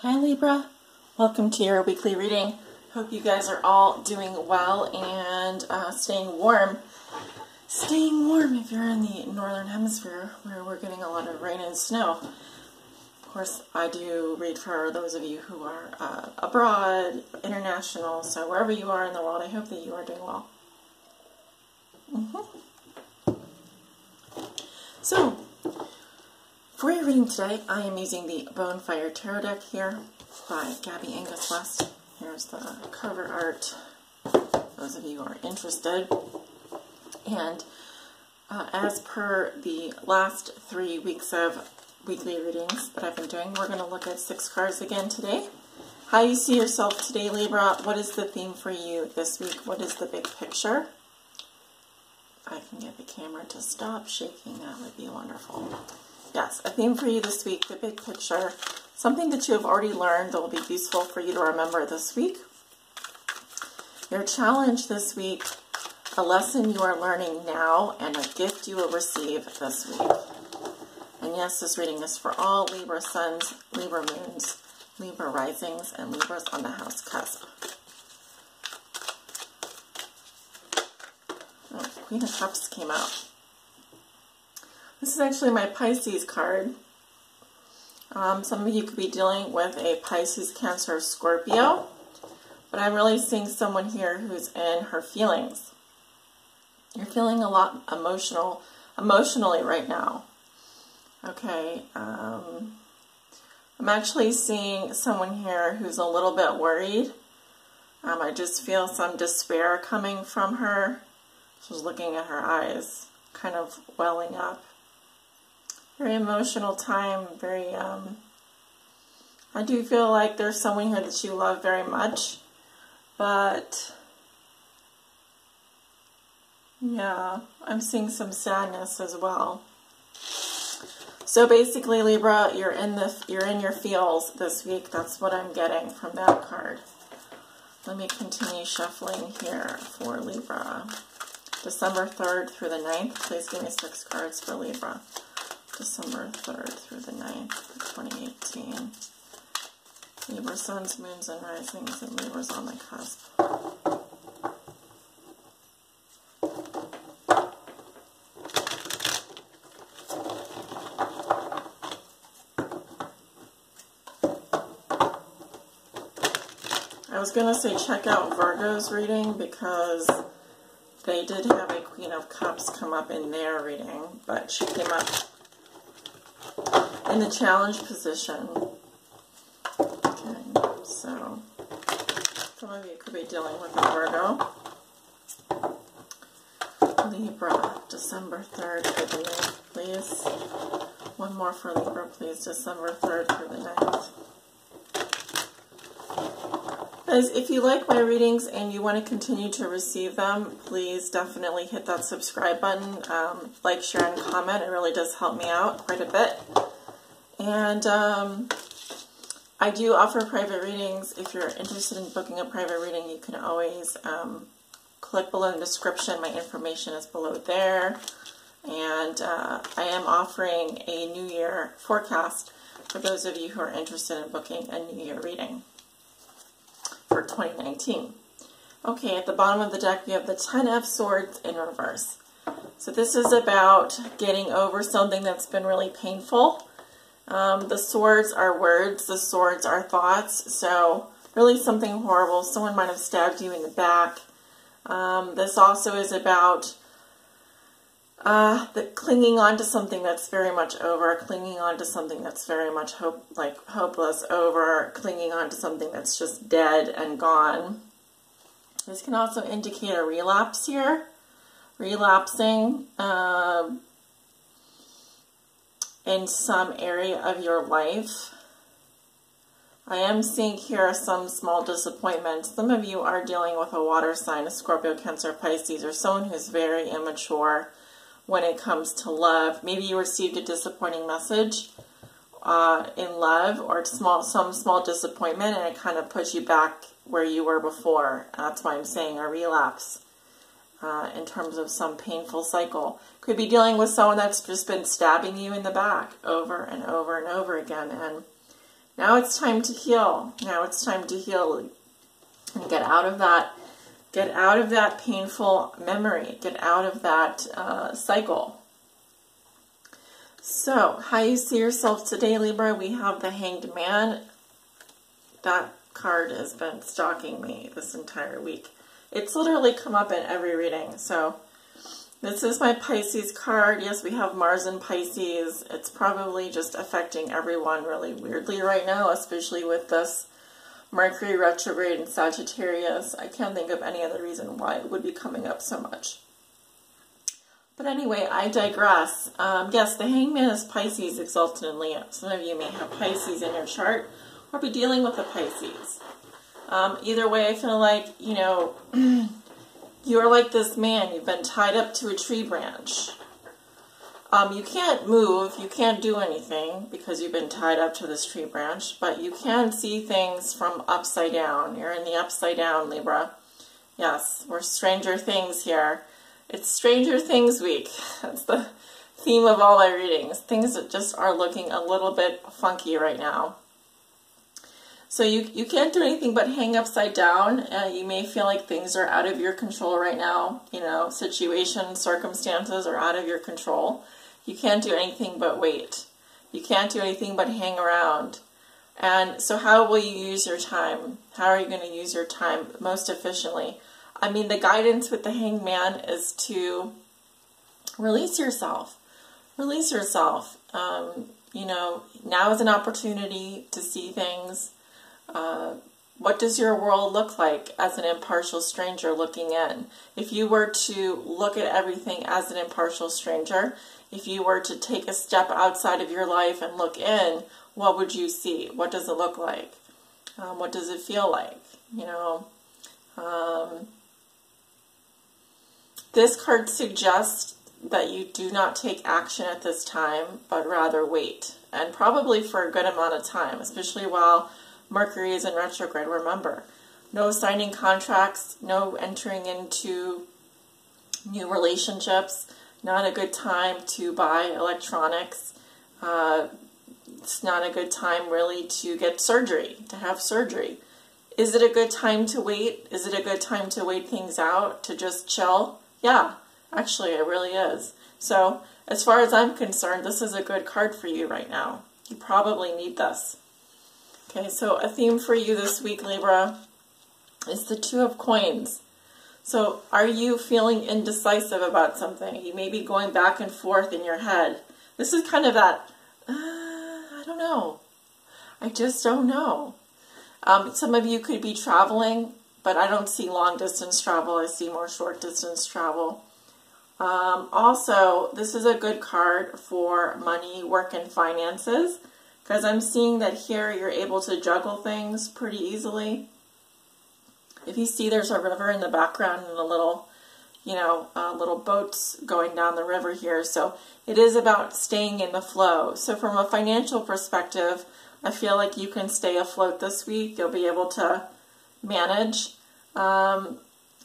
Hi Libra, welcome to your weekly reading. Hope you guys are all doing well and staying warm. Staying warm if you're in the northern hemisphere where we're getting a lot of rain and snow. Of course, I do read for those of you who are abroad, international, so wherever you are in the world, I hope that you are doing well. So, for your reading today, I am using the Bonefire Tarot deck here by Gabby Angus West. Here's the cover art, those of you who are interested. And as per the last 3 weeks of weekly readings that I've been doing, we're going to look at 6 cards again today. How you see yourself today, Libra. What is the theme for you this week? What is the big picture? If I can get the camera to stop shaking, that would be wonderful. Yes, a theme for you this week, the big picture, something that you have already learned that will be useful for you to remember this week. Your challenge this week, a lesson you are learning now, and a gift you will receive this week. And yes, this reading is for all Libra suns, Libra moons, Libra risings, and Libras on the house cusp. Oh, Queen of Cups came out. This is actually my Pisces card. Some of you could be dealing with a Pisces, Cancer, Scorpio, but I'm really seeing someone here who's in her feelings. You're feeling a lot emotionally right now. Okay, I'm actually seeing someone here who's a little bit worried. I just feel some despair coming from her. She's looking at her eyes, kind of welling up. Very emotional time, very, I do feel like there's someone here that you love very much, but, yeah, I'm seeing some sadness as well. So basically, Libra, you're in your feels this week. That's what I'm getting from that card. Let me continue shuffling here for Libra. December 3rd through the 9th, please give me 6 cards for Libra. December 3rd through the 9th, 2018. Libra suns, moons, and risings, and Libra's on the cusp. I was going to say check out Virgo's reading because they did have a Queen of Cups come up in their reading, but she came up in the challenge position. Okay, so some of you could be dealing with a Virgo. Libra, December 3rd through the 9th, please. One more for Libra, please. December 3rd through the 9th. Guys, if you like my readings and you want to continue to receive them, please definitely hit that subscribe button. Like, share, and comment. It really does help me out quite a bit. And I do offer private readings. If you're interested in booking a private reading, you can always click below in the description. My information is below there. And I am offering a New Year forecast for those of you who are interested in booking a New Year reading for 2019. Okay, at the bottom of the deck, we have the 10 of Swords in reverse. So this is about getting over something that's been really painful. The swords are words, the swords are thoughts, so really something horrible. Someone might have stabbed you in the back. This also is about clinging on to something that's very much over, clinging on to something that's very much hopeless, over, clinging on to something that's just dead and gone. This can also indicate a relapse here, relapsing in some area of your life. I am seeing here some small disappointment. Some of you are dealing with a water sign, a Scorpio, Cancer, Pisces, or someone who's very immature when it comes to love. Maybe you received a disappointing message in love, or some small disappointment, and it kind of puts you back where you were before. That's why I'm saying a relapse in terms of some painful cycle. Could be dealing with someone that's just been stabbing you in the back over and over and over again, and Now it's time to heal. Now it's time to heal and get out of that painful memory. Get out of that cycle. So, how you see yourself today, Libra? We have the Hanged Man. That card has been stalking me this entire week. It's literally come up in every reading. So, this is my Pisces card. Yes, we have Mars in Pisces. It's probably just affecting everyone really weirdly right now, especially with this Mercury retrograde in Sagittarius. I can't think of any other reason why it would be coming up so much. But anyway, I digress. Yes, the Hangman is Pisces, exalted in Leo. Some of you may have Pisces in your chart or be dealing with a Pisces. Either way, I feel like, you know, you're like this man. You've been tied up to a tree branch. You can't move. You can't do anything because you've been tied up to this tree branch. But you can see things from upside down. You're in the upside down, Libra. Yes, we're Stranger Things here. It's Stranger Things week. That's the theme of all my readings. Things that just are looking a little bit funky right now. So you can't do anything but hang upside down. You may feel like things are out of your control right now. You know, situations, circumstances are out of your control. You can't do anything but wait. You can't do anything but hang around. And so how will you use your time? How are you going to use your time most efficiently? I mean, the guidance with the Hanged Man is to release yourself. Release yourself. You know, now is an opportunity to see things. What does your world look like as an impartial stranger looking in? If you were to look at everything as an impartial stranger, if you were to take a step outside of your life and look in, what would you see? What does it look like? What does it feel like? You know, this card suggests that you do not take action at this time, but rather wait. And probably for a good amount of time, especially while Mercury is in retrograde. Remember, no signing contracts, no entering into new relationships, not a good time to buy electronics. It's not a good time really to get surgery, to have surgery. Is it a good time to wait? Is it a good time to wait things out, to just chill? Yeah, actually it really is. So as far as I'm concerned, this is a good card for you right now. You probably need this. Okay, so a theme for you this week, Libra, is the Two of Coins. So are you feeling indecisive about something? You may be going back and forth in your head. This is kind of that, I don't know. I just don't know. Some of you could be traveling, but I don't see long distance travel. I see more short distance travel. Also, this is a good card for money, work, and finances. Because I'm seeing that here you're able to juggle things pretty easily. If you see there's a river in the background and a little, you know, little boats going down the river here. So it is about staying in the flow. So from a financial perspective, I feel like you can stay afloat this week. You'll be able to manage. And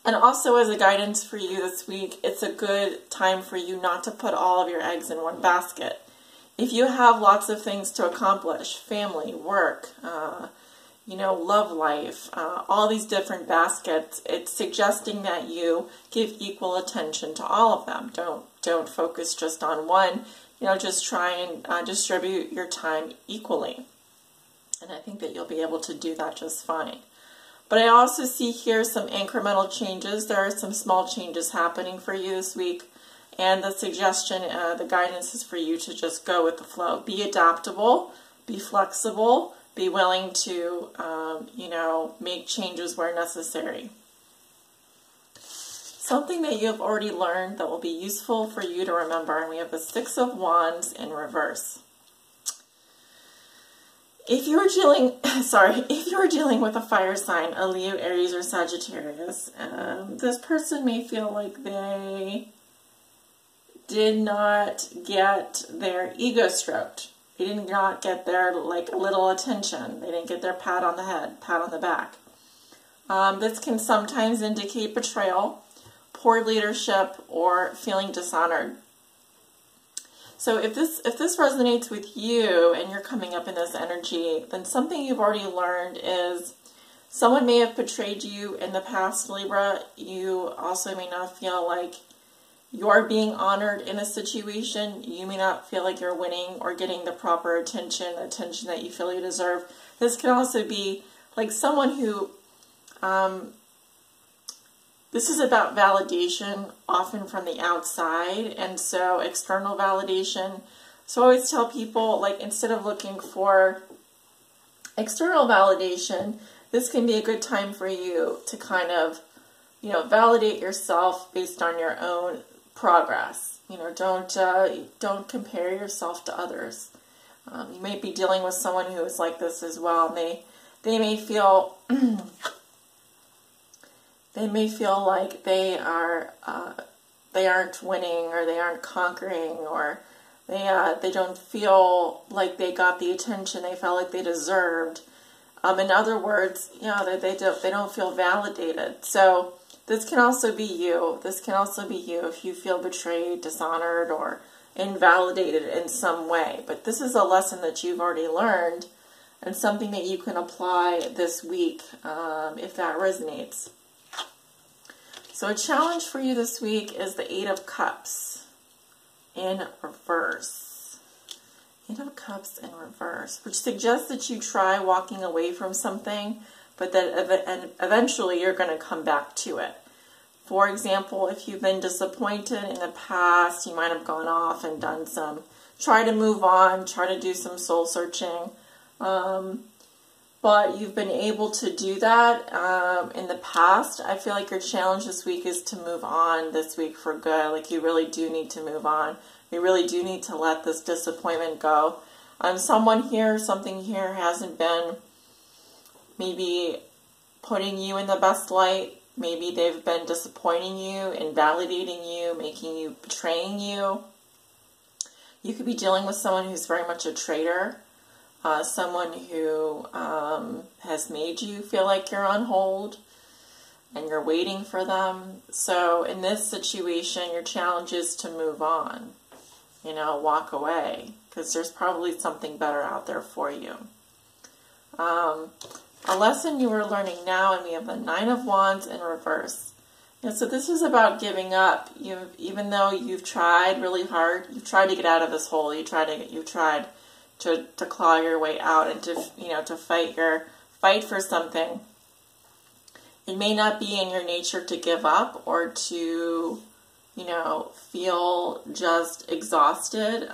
also as a guidance for you this week, it's a good time for you not to put all of your eggs in one basket. If you have lots of things to accomplish, family, work, you know, love life, all these different baskets, it's suggesting that you give equal attention to all of them. Don't focus just on one. You know, just try and distribute your time equally. And I think that you'll be able to do that just fine. But I also see here some incremental changes. There are some small changes happening for you this week. And the suggestion, the guidance is for you to just go with the flow. Be adaptable, be flexible, be willing to, you know, make changes where necessary. Something that you have already learned that will be useful for you to remember. And we have the Six of Wands in reverse. If you are dealing with a fire sign, a Leo, Aries, or Sagittarius, this person may feel like they did not get their ego stroked. They did not get their like little attention. They didn't get their pat on the head, pat on the back. This can sometimes indicate betrayal, poor leadership, or feeling dishonored. So if this resonates with you and you're coming up in this energy, then something you've already learned is someone may have betrayed you in the past, Libra. You also may not feel like you're being honored in a situation. You may not feel like you're winning or getting the proper attention that you feel you deserve. This can also be like someone who, this is about validation, often from the outside, and so external validation. So I always tell people, like, instead of looking for external validation, this can be a good time for you to kind of, you know, validate yourself based on your own progress. You know, don't compare yourself to others. You may be dealing with someone who is like this as well, and they may feel they may feel like they aren't winning, or they aren't conquering, or they don't feel like they got the attention they felt like they deserved. In other words, you know, they don't feel validated. So this can also be you. This can also be you if you feel betrayed, dishonored, or invalidated in some way. But this is a lesson that you've already learned, and something that you can apply this week if that resonates. So a challenge for you this week is the Eight of Cups in reverse. Eight of Cups in reverse, which suggests that you try walking away from something, but that eventually you're going to come back to it. For example, if you've been disappointed in the past, you might have gone off and done try to move on, try to do some soul searching. But you've been able to do that in the past. I feel like your challenge this week is to move on this week for good. Like, you really do need to move on. You really do need to let this disappointment go. Something here hasn't been maybe putting you in the best light. Maybe they've been disappointing you, invalidating you, betraying you. You could be dealing with someone who's very much a traitor. Someone who has made you feel like you're on hold and you're waiting for them. So in this situation, your challenge is to move on, you know, walk away, because there's probably something better out there for you. A lesson you are learning now, and we have the Nine of Wands in reverse. And so this is about giving up. Even though you've tried really hard, you've tried to get out of this hole, you've tried to claw your way out and to fight for something. It may not be in your nature to give up or to, you know, feel just exhausted.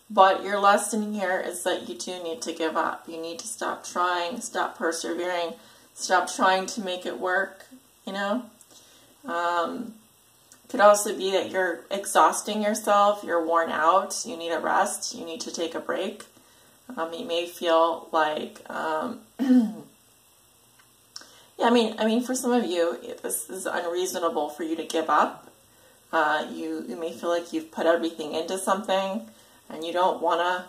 But your lesson here is that you do need to give up. You need to stop trying, stop persevering, stop trying to make it work, you know. Could also be that you're exhausting yourself, you're worn out, you need a rest, you need to take a break. You may feel like, yeah, I mean, for some of you, this is unreasonable for you to give up. You may feel like you've put everything into something, and you don't wanna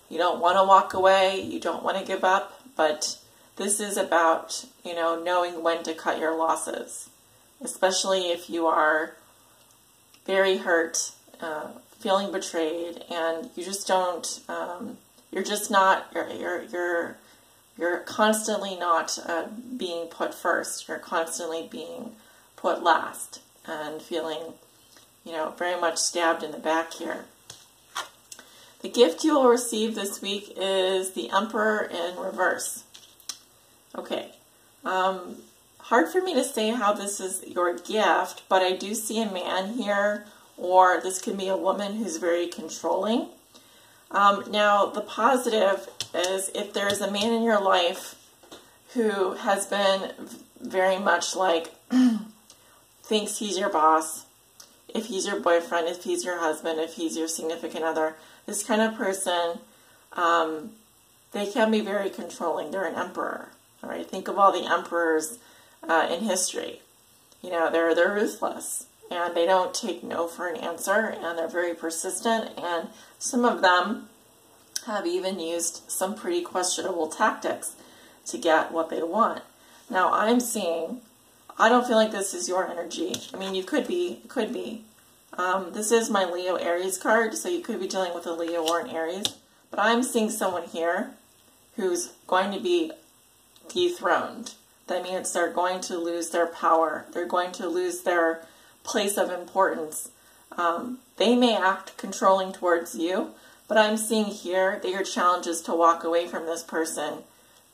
walk away, you don't want to give up. But this is about, you know, knowing when to cut your losses, especially if you are very hurt, feeling betrayed, and you just don't, you're constantly not being put first. You're constantly being put last and feeling, you know, very much stabbed in the back here. The gift you will receive this week is the Emperor in reverse. Okay. Hard for me to say how this is your gift, but I do see a man here, or this could be a woman who's very controlling. Now, the positive is if there's a man in your life who has been very much like, thinks he's your boss, if he's your boyfriend, if he's your husband, if he's your significant other, this kind of person, they can be very controlling. They're an emperor. All right, think of all the emperors in history. You know, they're ruthless, and they don't take no for an answer, and they're very persistent, and some of them have even used some pretty questionable tactics to get what they want. Now, I'm seeing, I don't feel like this is your energy. I mean, you could be, it could be. This is my Leo Aries card, so you could be dealing with a Leo or an Aries. But I'm seeing someone here who's going to be dethroned. That means they're going to lose their power. They're going to lose their place of importance. They may act controlling towards you, but I'm seeing here that your challenge is to walk away from this person,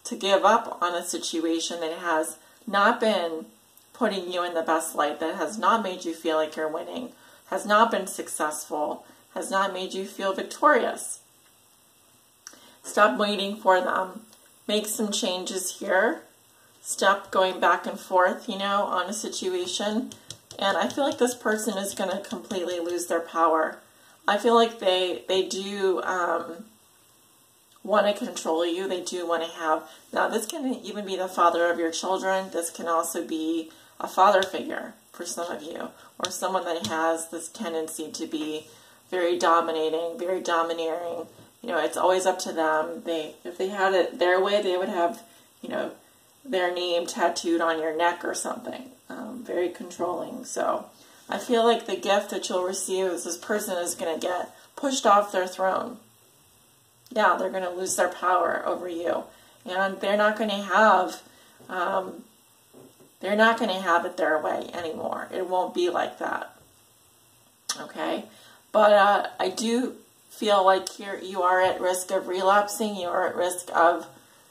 to give up on a situation that has not been putting you in the best light, that has not made you feel like you're winning, has not been successful, has not made you feel victorious. Stop waiting for them. Make some changes here. Stop going back and forth, you know, on a situation. And I feel like this person is going to completely lose their power. I feel like they do want to control you. They do want to have... Now, this can even be the father of your children. This can also be a father figure for some of you, or someone that has this tendency to be very dominating, very domineering. You know, it's always up to them. If they had it their way, they would have, you know, their name tattooed on your neck or something. Very controlling. So I feel like the gift that you'll receive is this person is going to get pushed off their throne. Yeah, they're going to lose their power over you, and they're not going to have it their way anymore. It won't be like that. Okay, but I do feel like you are at risk of relapsing. You are at risk of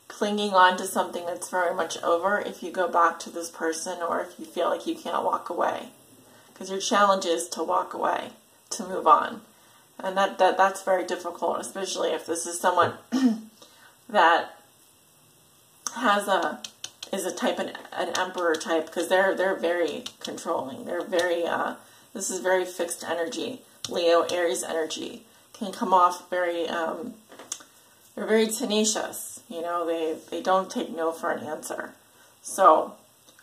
clinging on to something that's very much over if you go back to this person, or if you feel like you can't walk away. Because your challenge is to walk away, to move on. And that's very difficult, especially if this is someone that is a type, an emperor type, because they're very controlling. They're very, this is very fixed energy. Leo, Aries energy can come off very, they're very tenacious. You know, they don't take no for an answer. So,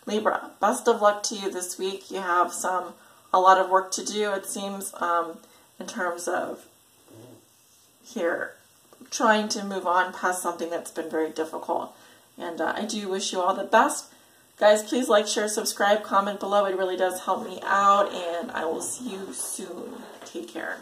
Libra, best of luck to you this week. You have a lot of work to do, it seems, in terms of here, trying to move on past something that's been very difficult. And I do wish you all the best. Guys, please like, share, subscribe, comment below. It really does help me out, and I will see you soon. Take care.